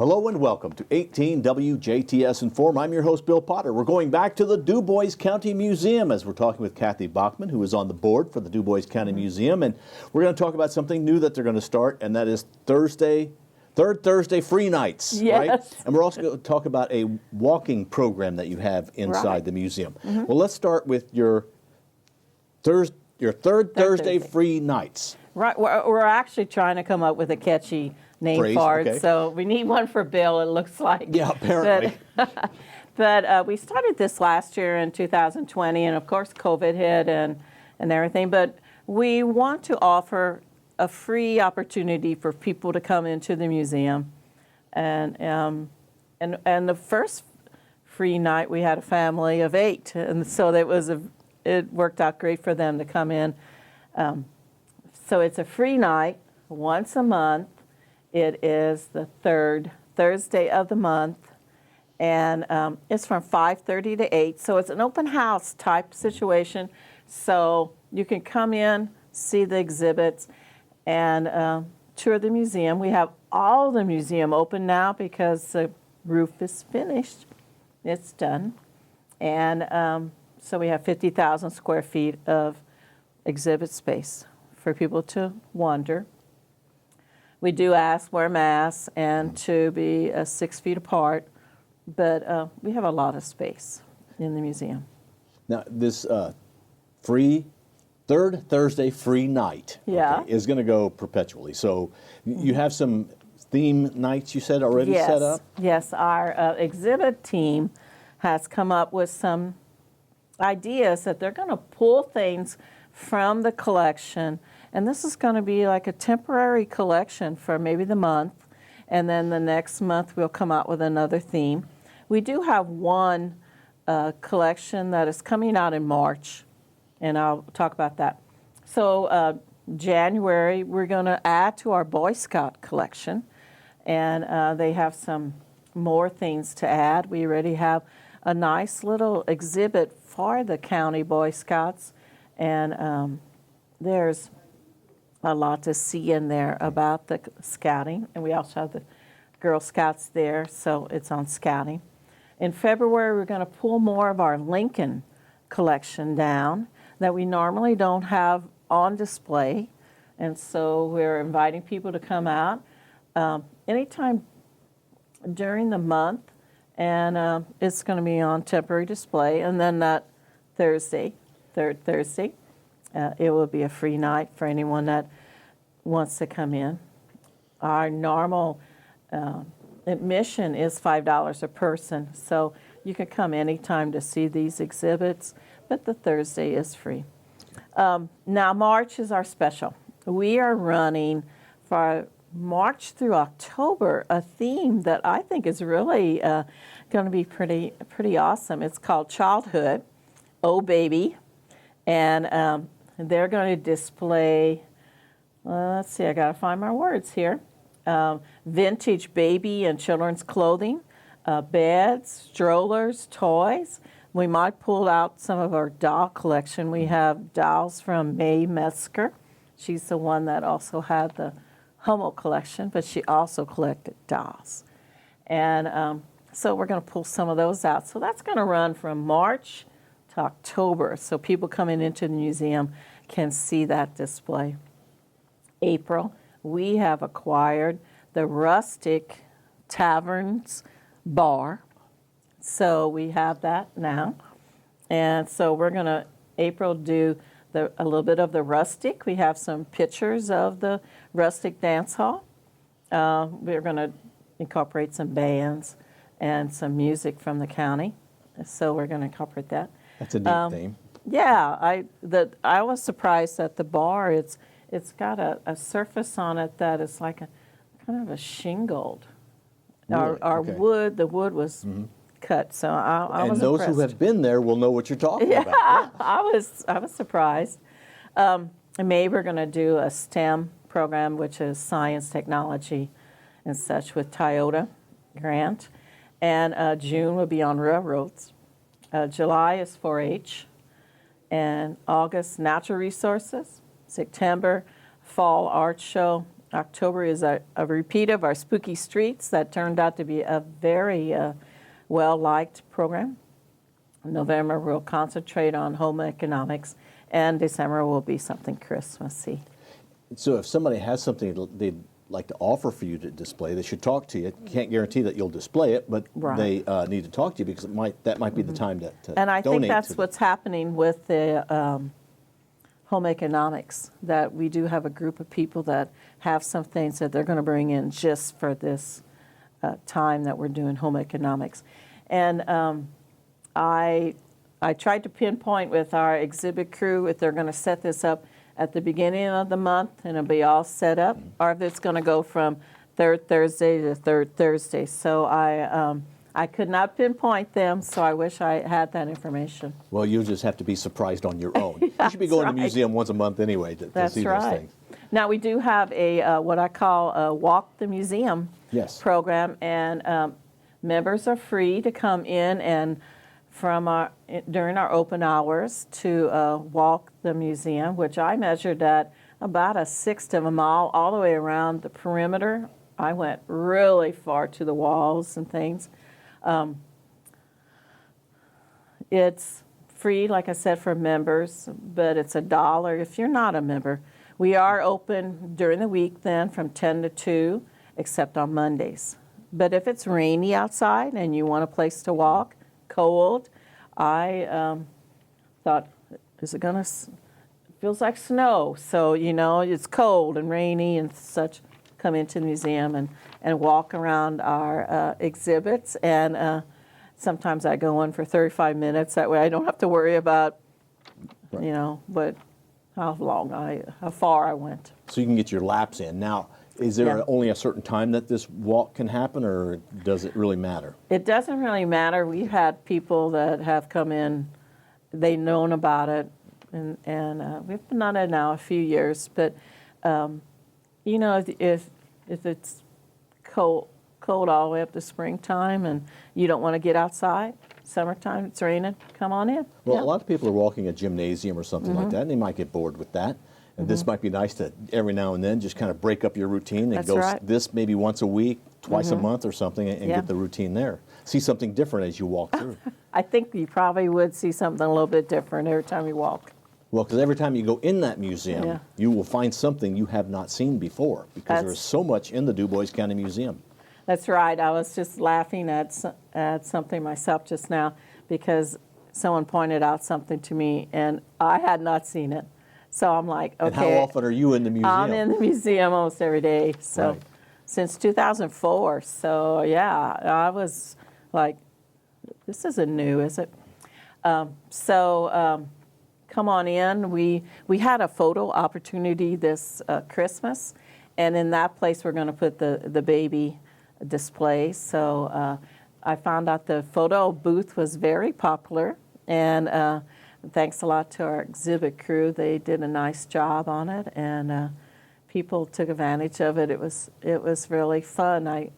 Hello and welcome to 18 WJTS in.form. I'm your host, Bill Potter. We're going back to the Dubois County Museum as we're talking with Kathy Bachman, who is on the board for the Dubois County Museum. And we're going to talk about something new that they're going to start, and that is third Thursday free nights, yes. right? And we're also going to talk about a walking program that you have inside the museum. Well, let's start with your third Thursday free nights. Right, we're actually trying to come up with a catchy name Phrase, for it, okay. so we need one for Bill, it looks like. Yeah, apparently. But we started this last year in 2020, and of course COVID hit and everything, but we want to offer a free opportunity for people to come into the museum. And the first free night, we had a family of 8, and so it worked out great for them to come in. So it's a free night once a month. It is the third Thursday of the month, and it's from 5:30 to 8. So it's an open house type situation. So you can come in, see the exhibits, and tour the museum. We have all the museum open now because the roof is finished. It's done. And so we have 50,000 square feet of exhibit space for people to wander. We do ask wear masks and to be 6 feet apart, but we have a lot of space in the museum. Now, this third Thursday free night is going to go perpetually. So you have some theme nights, you said, already set up? Yes, our exhibit team has come up with some ideas that they're going to pull things from the collection. And this is going to be like a temporary collection for maybe the month, and then the next month we'll come out with another theme. We do have one collection that is coming out in March, and I'll talk about that. So January, we're going to add to our Boy Scout collection, and they have some more things to add. We already have a nice little exhibit for the County Boy Scouts, and there's a lot to see in there about the scouting, and we also have the Girl Scouts there, so it's on scouting. In February, we're going to pull more of our Lincoln collection down that we normally don't have on display, and so we're inviting people to come out anytime during the month, and it's going to be on temporary display. And then that Thursday, third Thursday, it will be a free night for anyone that wants to come in. Our normal admission is $5 a person, so you can come anytime to see these exhibits, but the Thursday is free. Now, March is our special. We are running for March through October a theme that I think is really going to be pretty awesome. It's called Childhood, Oh Baby, and they're going to display, let's see, I got to find my words here, vintage baby and children's clothing, beds, strollers, toys. We might pull out some of our doll collection. We have dolls from Mae Metzger. She's the one that also had the Hummel collection, but she also collected dolls. And so we're going to pull some of those out. So that's going to run from March to October, so people coming into the museum can see that display. April, we have acquired the Rustic Taverns Bar, so we have that now. And so we're going to, April, do a little bit of the Rustic. We have some pictures of the Rustic Dance Hall. We're going to incorporate some bands and some music from the county, so we're going to incorporate that. That's a neat theme. Yeah, I was surprised at the bar. It's got a surface on it that is like a kind of a shingled. Really? Our wood, the wood was cut, so I was and those impressed. who have been there will know what you're talking about. Yeah, I was surprised. In May, we're going to do a STEM program, which is science, technology, and such, with Toyota Grant. And June will be on railroads. July is 4-H. And August, natural resources. September, fall art show. October is a repeat of our Spooky Streets. That turned out to be a very well-liked program. November, we'll concentrate on home economics, and December will be something Christmassy. So if somebody has something they'd like to offer for you to display, they should talk to you. Can't guarantee that you'll display it, but they need to talk to you because that might be the time to and I donate think that's what's happening with the home economics, that we do have a group of people that have some things that they're going to bring in just for this time that we're doing home economics. And I tried to pinpoint with our exhibit crew if they're going to set this up at the beginning of the month and it'll be all set up, or if it's going to go from third Thursday to third Thursday. So I could not pinpoint them, so I wish I had that information. Well, you'll just have to be surprised on your own. You should be going to the museum once a month anyway to see those things. Now, we do have a what I call a Walk the Museum program, and members are free to come in and during our open hours to walk the museum, which I measured at about 1/6 of a mile all the way around the perimeter. I went really far to the walls and things. It's free, like I said, for members, but it's $1 if you're not a member. We are open during the week then from 10 to 2, except on Mondays. But if it's rainy outside and you want a place to walk, cold, I thought, is it going to, feels like snow. So, it's cold and rainy and such. Come into the museum and walk around our exhibits. And sometimes I go in for 35 minutes. That way I don't have to worry about, but how far I went. So you can get your laps in. Now, is there only a certain time that this walk can happen, or does it really matter? It doesn't really matter. We've had people that have come in, they've known about it, and we've been on it now a few years. But, if it's cold all the way up to springtime and you don't want to get outside, summertime, it's raining, come on in. Well, a lot of people are walking a gymnasium or something like that, and they might get bored with that. And this might be nice to, every now and then, just kind of break up your routine and go this maybe once a week, twice a month or something, and get the routine there. See something different as you walk through. I think you probably would see something a little bit different every time you walk. Well, because every time you go in that museum, you will find something you have not seen before, because there is so much in the Dubois County Museum. That's right. I was just laughing at something myself just now, because someone pointed out something to me, and I had not seen it. So I'm like, okay. And how often are you in the museum? I'm in the museum almost every day. So since 2004. So I was like, this isn't new, is it? Come on in. We had a photo opportunity this Christmas, and in that place we're going to put the baby display. So I found out the photo booth was very popular, and thanks a lot to our exhibit crew. They did a nice job on it, and people took advantage of it. It was really fun. I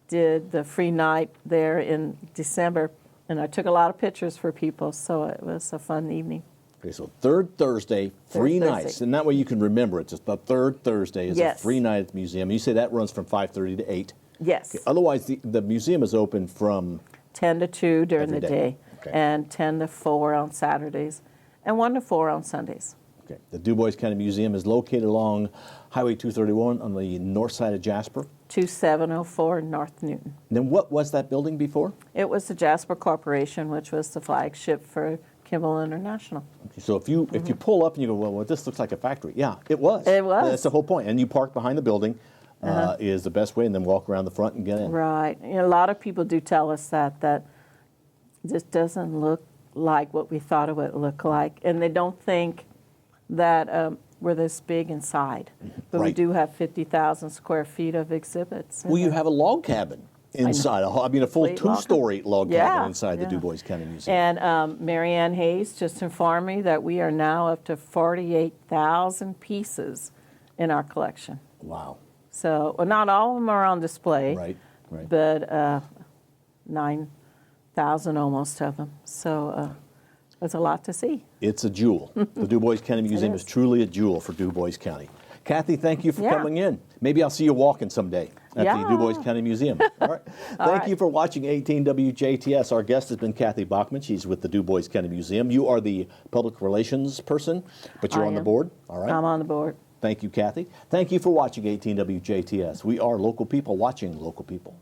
did the free night there in December, and I took a lot of pictures for people, so it was a fun evening. Okay, so third Thursday, free nights, and that way you can remember it. Just the third Thursday is a free night at the museum. You say that runs from 5:30 to 8. Yes. Okay. Otherwise, the museum is open from 10 to 2 during the day. Okay. And 10 to 4 on Saturdays, and 1 to 4 on Sundays. Okay. The Dubois County Museum is located along Highway 231 on the north side of Jasper. 2704 North Newton. And then what was that building before? It was the Jasper Corporation, which was the flagship for Kimball International. Okay, so if you pull up and you go, well, this looks like a factory. Yeah, it was. It was. That's the whole point. And you park behind the building is the best way, and then walk around the front and get in. Right. A lot of people do tell us that this doesn't look like what we thought it would look like, and they don't think that we're this big inside. But we do have 50,000 square feet of exhibits. Well, you have a log cabin inside. A full two-story log cabin inside the Dubois County Museum. And Mary Ann Hayes just informed me that we are now up to 48,000 pieces in our collection. Wow. So, well, not all of them are on display. Right. But 9,000 almost of them. So there's a lot to see. It's a jewel. The Dubois County Museum is truly a jewel for Dubois County. Kathy, thank you for Yeah. coming in. Maybe I'll see you walking someday at the Yeah. Dubois County Museum. All right. Thank right. you for watching 18 WJTS. Our guest has been Kathy Bachman. She's with the Dubois County Museum. You are the public relations person, but you're I on the am. board. All right. I'm on the board. Thank you, Kathy. Thank you for watching 18 WJTS. We are local people watching local people.